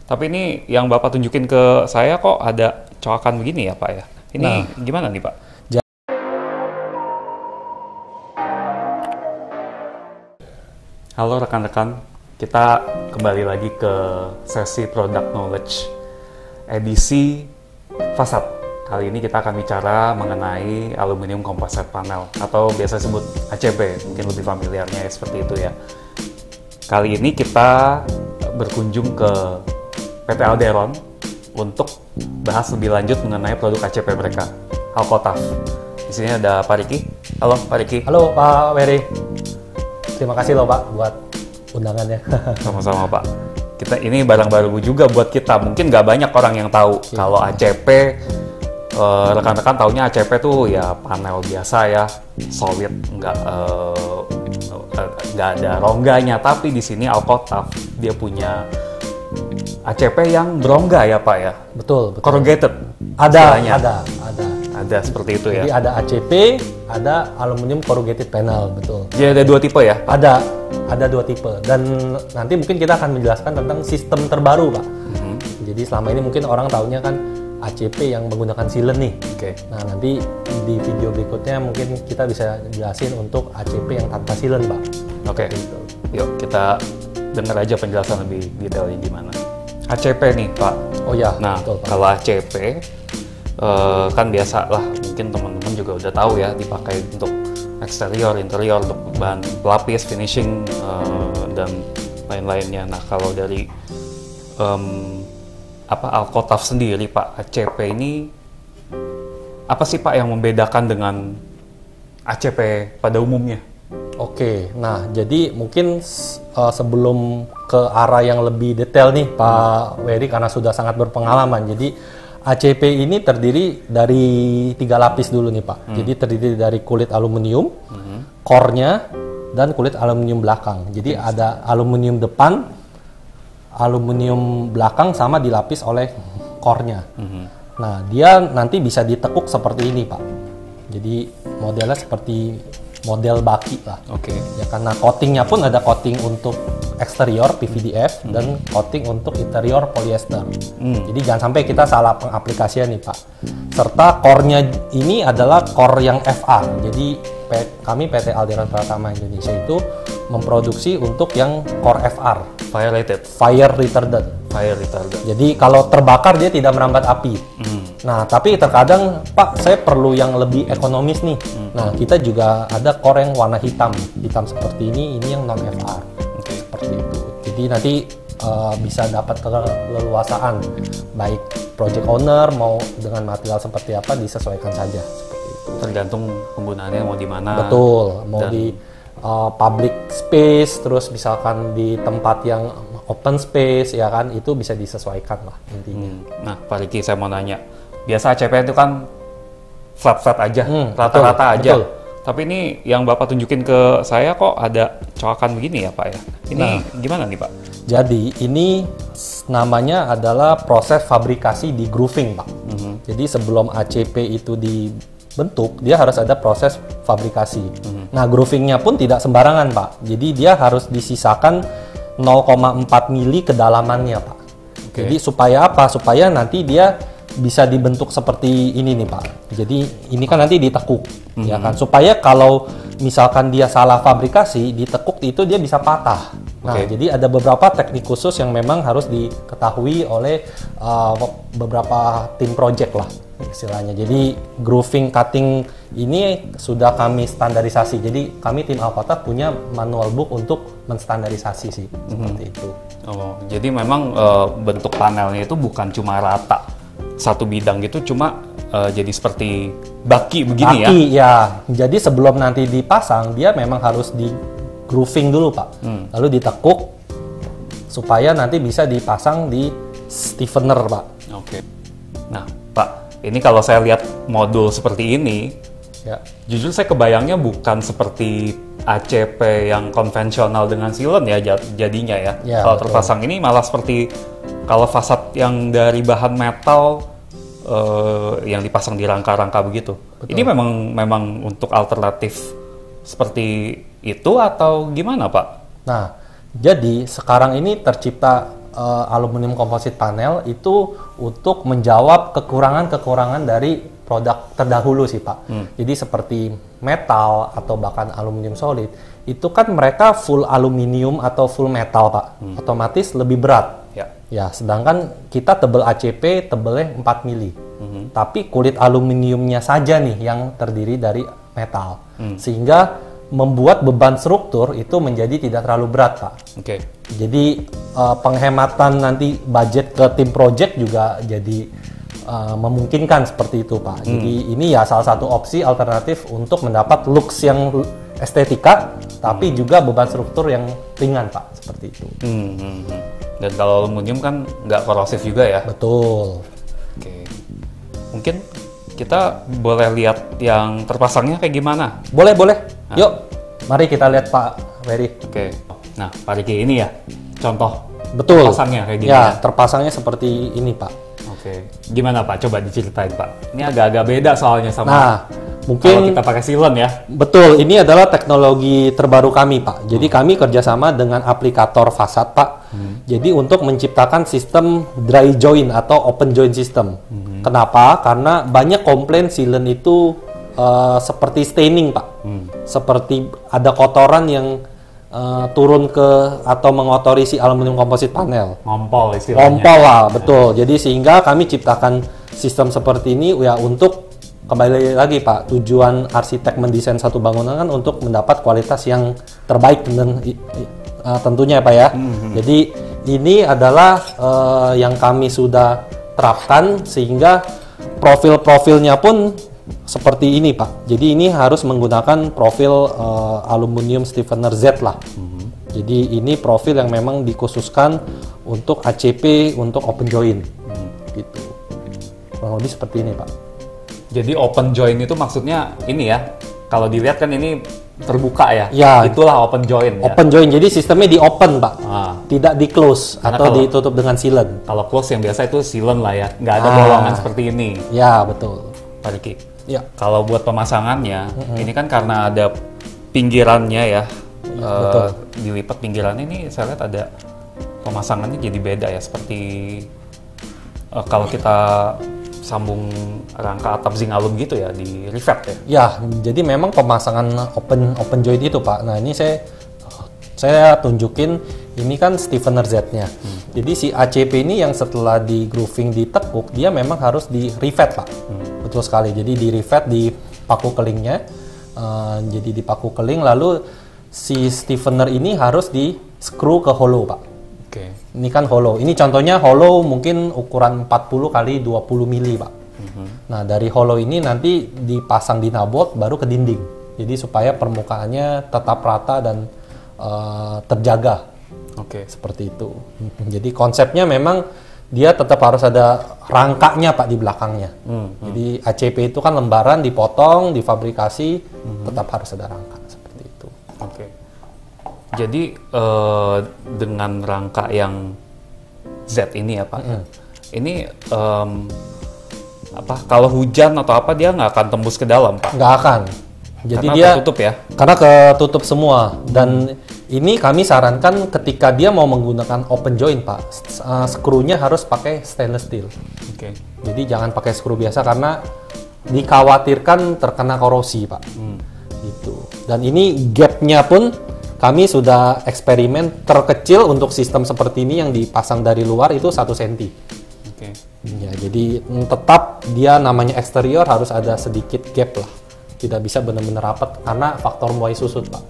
Tapi ini yang Bapak tunjukin ke saya kok ada coakan begini ya Pak ya? Ini gimana nih Pak? Halo rekan-rekan, kita kembali lagi ke sesi Product Knowledge edisi fasad. Kali ini kita akan bicara mengenai aluminium composite panel atau biasa disebut ACP, mungkin lebih familiarnya ya, seperti itu ya. Kali ini kita berkunjung ke PT Alderon untuk bahas lebih lanjut mengenai produk ACP mereka, Alcotaf. Di sini ada Pak Riki. Halo Pak Riki. Halo Pak Wery. Terima kasih loh Pak buat undangannya. Sama-sama Pak. Kita ini barang baru juga buat kita. Mungkin nggak banyak orang yang tahu kalau ACP. Rekan-rekan taunya ACP tuh ya panel biasa ya, solid, nggak ada rongganya. Tapi di sini Alcotaf dia punya ACP yang berongga ya Pak ya. Betul. Corrugated. Ada Seperti itu ya. Jadi ada ACP, ada aluminium corrugated panel, betul. Jadi ada dua tipe ya? Ada dua tipe. Dan nanti mungkin kita akan menjelaskan tentang sistem terbaru Pak. Jadi selama ini mungkin orang taunya kan ACP yang menggunakan sealant nih. Nah nanti di video berikutnya mungkin kita bisa jelasin untuk ACP yang tanpa sealant Pak. Gitu. Yuk kita dengar aja penjelasan lebih detailnya gimana. ACP nih Pak. Oh ya. Nah betul, Pak. kalau ACP kan biasa lah, mungkin teman-teman juga udah tahu ya, dipakai untuk eksterior, interior, untuk bahan pelapis, finishing dan lain-lainnya. Nah kalau dari Alcotaf sendiri Pak, ACP ini apa sih Pak yang membedakan dengan ACP pada umumnya? Nah jadi mungkin sebelum ke arah yang lebih detail nih Pak Wery, karena sudah sangat berpengalaman, jadi ACP ini terdiri dari 3 lapis dulu nih Pak. Jadi terdiri dari kulit aluminium, core-nya, dan kulit aluminium belakang. Jadi ada aluminium depan, aluminium belakang, sama dilapis oleh core-nya. Nah, dia nanti bisa ditekuk seperti ini Pak. Jadi modelnya seperti model baki lah. Ya, karena coatingnya pun ada coating untuk eksterior PVDF dan coating untuk interior polyester. Jadi jangan sampai kita salah pengaplikasian nih Pak. Serta core-nya ini adalah core yang FR. Jadi kami PT Alderon Pratama Indonesia itu memproduksi untuk yang core FR, fire retardant. Jadi kalau terbakar dia tidak merambat api. Nah, tapi terkadang Pak, saya perlu yang lebih ekonomis nih. Nah, kita juga ada core yang warna hitam seperti ini yang non FR. Seperti itu. Jadi nanti bisa dapat keleluasaan, baik project owner mau dengan material seperti apa disesuaikan saja. Seperti itu. Tergantung penggunaannya mau di mana. Betul, mau di public space, terus misalkan di tempat yang open space, ya kan, itu bisa disesuaikan lah intinya. Nah, Pak Riki, saya mau nanya, biasa ACP itu kan flat aja, rata-rata aja. Betul. Tapi ini yang Bapak tunjukin ke saya kok ada coakan begini ya Pak ya? Ini gimana nih Pak? Jadi ini namanya adalah proses fabrikasi di grooving Pak. Jadi sebelum ACP itu dibentuk, dia harus ada proses fabrikasi. Nah, groovingnya pun tidak sembarangan Pak. Jadi dia harus disisakan 0,4 mili kedalamannya Pak. Jadi supaya apa? Supaya nanti dia bisa dibentuk seperti ini nih Pak. Jadi ini kan nanti ditekuk, ya kan? Supaya kalau misalkan dia salah fabrikasi, ditekuk itu dia bisa patah. Nah, jadi ada beberapa teknik khusus yang memang harus diketahui oleh beberapa tim project lah istilahnya. Jadi grooving cutting ini sudah kami standarisasi. Jadi kami tim Alcotaf punya manual book untuk menstandarisasi sih, seperti itu. Oh, jadi memang bentuk panelnya itu bukan cuma rata satu bidang gitu, cuma jadi seperti baki begini ya? Baki ya. Jadi sebelum nanti dipasang, dia memang harus di grooving dulu Pak. Lalu ditekuk supaya nanti bisa dipasang di stiffener Pak. Nah Pak, ini kalau saya lihat modul seperti ini, jujur saya kebayangnya bukan seperti ACP yang konvensional dengan sealant ya jadinya ya. Kalau terpasang ini malah seperti kalau fasad yang dari bahan metal yang dipasang di rangka-rangka begitu. Ini memang untuk alternatif seperti itu atau gimana Pak? Nah, jadi sekarang ini tercipta aluminium composite panel itu untuk menjawab kekurangan-kekurangan dari produk terdahulu sih Pak. Jadi seperti metal atau bahkan aluminium solid, itu kan mereka full aluminium atau full metal Pak. Otomatis lebih berat. Ya, sedangkan kita tebel ACP tebelnya 4 mili. Tapi kulit aluminiumnya saja nih yang terdiri dari metal. Sehingga membuat beban struktur itu menjadi tidak terlalu berat, Pak. Jadi penghematan nanti budget ke tim project juga jadi memungkinkan seperti itu, Pak. Jadi ini ya salah satu opsi alternatif untuk mendapat looks yang estetika, tapi juga beban struktur yang ringan, Pak. Seperti itu. Dan kalau aluminium kan nggak korosif juga ya? Betul. Mungkin kita boleh lihat yang terpasangnya kayak gimana? Boleh. Yuk, mari kita lihat Pak Wery. Nah, Pak Riki ini ya, contoh Betul. terpasangnya kayak gini ya? Terpasangnya seperti ini Pak. Gimana Pak? Coba diceritain Pak. Ini agak-agak beda soalnya sama mungkin kalau kita pakai silon ya. Betul, ini adalah teknologi terbaru kami Pak. Jadi kami kerjasama dengan aplikator fasad Pak. Jadi untuk menciptakan sistem dry joint atau open joint system. Kenapa? Karena banyak komplain silon itu seperti staining Pak. Seperti ada kotoran yang turun ke atau mengotori si aluminium composite panel. Ngompol istilahnya. Ngompol lah, betul. Jadi sehingga kami ciptakan sistem seperti ini ya untuk kembali lagi Pak, tujuan arsitek mendesain satu bangunan kan untuk mendapat kualitas yang terbaik dan tentunya Pak ya. Jadi ini adalah yang kami sudah terapkan sehingga profil-profilnya pun seperti ini Pak. Jadi ini harus menggunakan profil aluminium stiffener Z lah. Jadi ini profil yang memang dikhususkan untuk ACP untuk open joint. Gitu. Kurang lebih seperti ini Pak. Jadi open joint itu maksudnya ini ya. Kalau dilihat kan ini terbuka ya. Ya. Itulah open joint. Open joint. Jadi sistemnya di open Pak. Tidak di close Karena atau ditutup dengan sealant. Kalau close yang biasa itu sealant lah ya. Nggak ada bolongan seperti ini. Ya betul. Pak Riki. Ya. Kalau buat pemasangannya, ini kan karena ada pinggirannya ya, dilipat pinggirannya ini saya lihat ada pemasangannya jadi beda ya, seperti kalau kita sambung rangka atap zinc alum gitu ya, di rivet ya. Ya, jadi memang pemasangan open joint itu Pak. Nah ini saya tunjukin, ini kan stiffener Z-nya. Jadi si ACP ini yang setelah di grooving ditekuk, dia memang harus di rivet Pak. Betul sekali. Jadi di rivet di paku kelingnya. Jadi di paku keling, lalu si stiffener ini harus di screw ke hollow Pak. Ini kan hollow. Ini contohnya hollow mungkin ukuran 40 kali 20 mili Pak. Nah dari hollow ini nanti dipasang di nabot baru ke dinding. Jadi supaya permukaannya tetap rata dan terjaga. Seperti itu. Jadi konsepnya memang dia tetap harus ada rangkanya Pak di belakangnya. Jadi ACP itu kan lembaran dipotong, difabrikasi, tetap harus ada rangka seperti itu. Jadi dengan rangka yang Z ini ya Pak, ini kalau hujan atau apa dia nggak akan tembus ke dalam Pak? Nggak akan. Jadi karena dia ketutup ya? Karena ketutup semua. Dan ini kami sarankan ketika dia mau menggunakan open joint Pak, skrunya harus pakai stainless steel. Jadi jangan pakai skru biasa karena dikhawatirkan terkena korosi Pak. Gitu. Dan ini gapnya pun kami sudah eksperimen terkecil untuk sistem seperti ini yang dipasang dari luar itu 1 cm. Ya, jadi tetap dia namanya eksterior harus ada sedikit gap lah. Tidak bisa benar-benar rapat karena faktor muai susut Pak.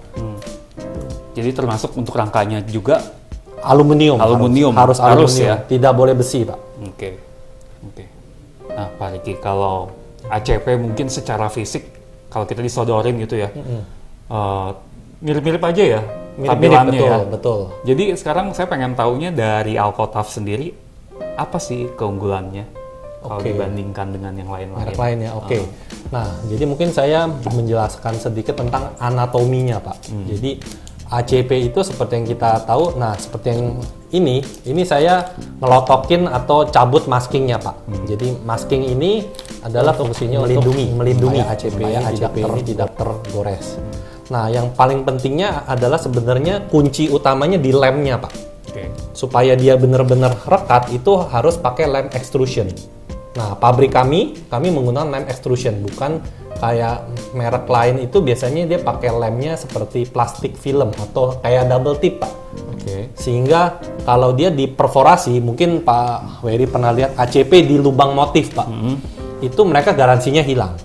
Jadi termasuk untuk rangkanya juga aluminium harus aluminium ya? Tidak boleh besi Pak. Nah Pak Riki, kalau ACP mungkin secara fisik kalau kita disodorin gitu ya, mirip-mirip aja ya tampilannya. Betul. Jadi sekarang saya pengen taunya dari Alcotaf sendiri, apa sih keunggulannya kalau dibandingkan dengan yang lain-lain? Merek lainnya, Nah, jadi mungkin saya menjelaskan sedikit tentang anatominya Pak. Jadi ACP itu seperti yang kita tahu, nah seperti yang ini saya ngelotokin atau cabut maskingnya Pak. Jadi masking ini adalah fungsinya untuk melindungi ACP ini tidak tergores. Nah, yang paling pentingnya adalah sebenarnya kunci utamanya di lemnya Pak. supaya dia benar-benar rekat itu harus pakai lem extrusion. Nah, pabrik kami menggunakan lem extrusion, bukan kayak merek lain itu biasanya dia pakai lemnya seperti plastik film atau kayak double tip, Pak. Oke. Sehingga kalau dia diperforasi, mungkin Pak Wery pernah lihat ACP di lubang motif, Pak. Itu mereka garansinya hilang.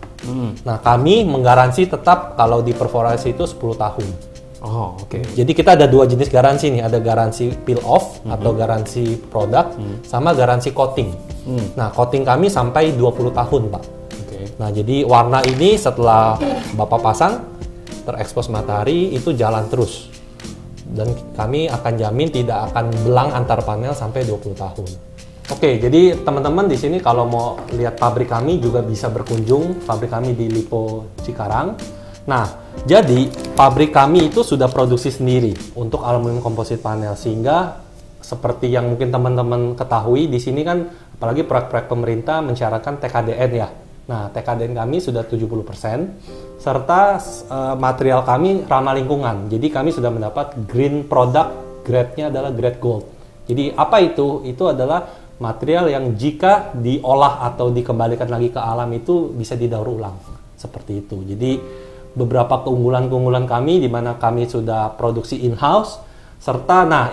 Nah, kami menggaransi tetap kalau diperforasi itu 10 tahun. Oh, oke. Jadi kita ada dua jenis garansi nih, ada garansi peel off atau garansi produk, sama garansi coating. Nah, coating kami sampai 20 tahun, Pak. Oke. Nah, jadi warna ini setelah Bapak pasang, terekspos matahari, itu jalan terus. Dan kami akan jamin tidak akan belang antar panel sampai 20 tahun. Oke, jadi teman-teman di sini kalau mau lihat pabrik kami juga bisa berkunjung, pabrik kami di Lipo Cikarang. Nah, jadi pabrik kami itu sudah produksi sendiri untuk aluminium komposit panel, sehingga seperti yang mungkin teman-teman ketahui di sini kan apalagi proyek-proyek pemerintah mensyaratkan TKDN ya. Nah, TKDN kami sudah 70%, serta material kami ramah lingkungan. Jadi kami sudah mendapat green product, grade-nya adalah grade gold. Jadi apa itu? Itu adalah material yang jika diolah atau dikembalikan lagi ke alam itu bisa didaur ulang. Seperti itu. Jadi beberapa keunggulan-keunggulan kami di mana kami sudah produksi in-house, serta nah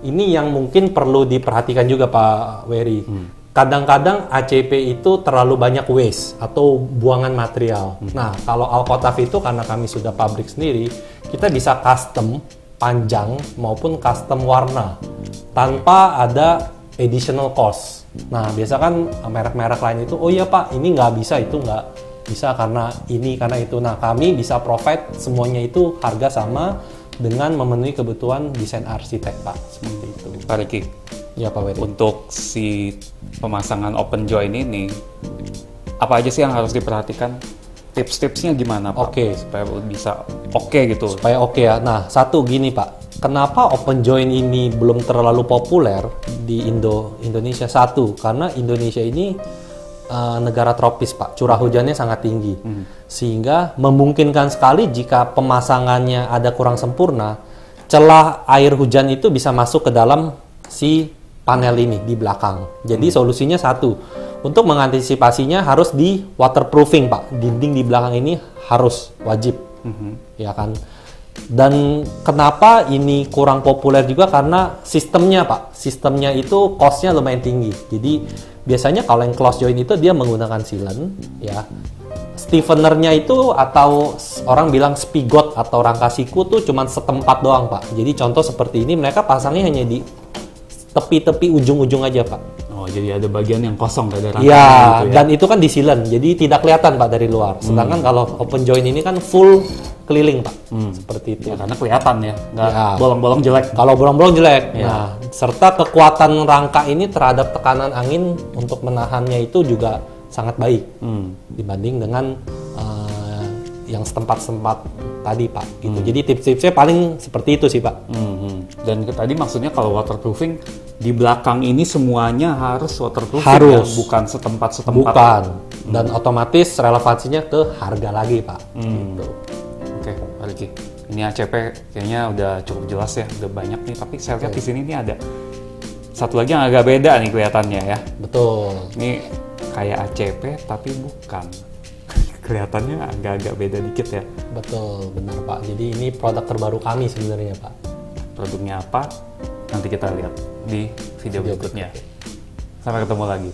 ini yang mungkin perlu diperhatikan juga Pak Wery. Kadang-kadang ACP itu terlalu banyak waste atau buangan material. Nah, kalau Alkotaf itu karena kami sudah pabrik sendiri, kita bisa custom panjang maupun custom warna tanpa ada additional cost. Nah, biasa kan merek-merek lain itu, oh iya Pak, ini nggak bisa, itu nggak bisa karena ini, karena itu. Nah, kami bisa provide semuanya itu harga sama dengan memenuhi kebutuhan desain arsitek, Pak. Seperti itu. Pak Riki, Ya, Pak Wery. untuk si pemasangan open join ini, apa aja sih yang harus diperhatikan? Tips-tipsnya gimana, Pak? Oke. Supaya bisa oke gitu. Supaya oke ya. Nah, satu gini, Pak. Kenapa open join ini belum terlalu populer di Indonesia? Satu, karena Indonesia ini negara tropis, Pak. Curah hujannya sangat tinggi. Sehingga memungkinkan sekali jika pemasangannya ada kurang sempurna, celah air hujan itu bisa masuk ke dalam si panel ini di belakang. Jadi solusinya satu, untuk mengantisipasinya harus di waterproofing, Pak. Dinding di belakang ini harus wajib, ya kan. Dan kenapa ini kurang populer juga karena sistemnya, Pak. Sistemnya itu cost-nya lumayan tinggi. Jadi biasanya kalau yang close joint itu dia menggunakan sealant, ya. Stiffener-nya itu atau orang bilang spigot atau rangka siku tuh cuma setempat doang, Pak. Jadi contoh seperti ini mereka pasangnya hanya di tepi-tepi ujung-ujung aja, Pak. Oh, jadi ada bagian yang kosong ada rangkanya Iya, gitu ya. dan itu kan di sealant, jadi tidak kelihatan, Pak, dari luar. Sedangkan kalau open joint ini kan full keliling, Pak. Seperti itu. Ya, karena kelihatan ya, nggak Ya. bolong-bolong jelek. Kalau bolong-bolong jelek. Ya. Nah, serta kekuatan rangka ini terhadap tekanan angin untuk menahannya itu juga sangat baik dibanding dengan yang setempat-setempat tadi, Pak. Gitu. Jadi tips-tipsnya paling seperti itu sih, Pak. Dan tadi maksudnya kalau waterproofing di belakang ini semuanya harus waterproofing, Harus. ya? Bukan setempat-setempat. Bukan. Dan otomatis relevansinya ke harga lagi, Pak. Gitu. Oke, Pak Riki. Ini ACP kayaknya udah cukup jelas ya, udah banyak nih. Tapi saya lihat di sini nih ada satu lagi yang agak beda nih kelihatannya ya. Betul. Ini kayak ACP tapi bukan. Kelihatannya agak-agak beda dikit ya. Betul, benar, Pak. Jadi ini produk terbaru kami sebenarnya, Pak. Produknya apa? Nanti kita lihat di video berikutnya. Sampai ketemu lagi.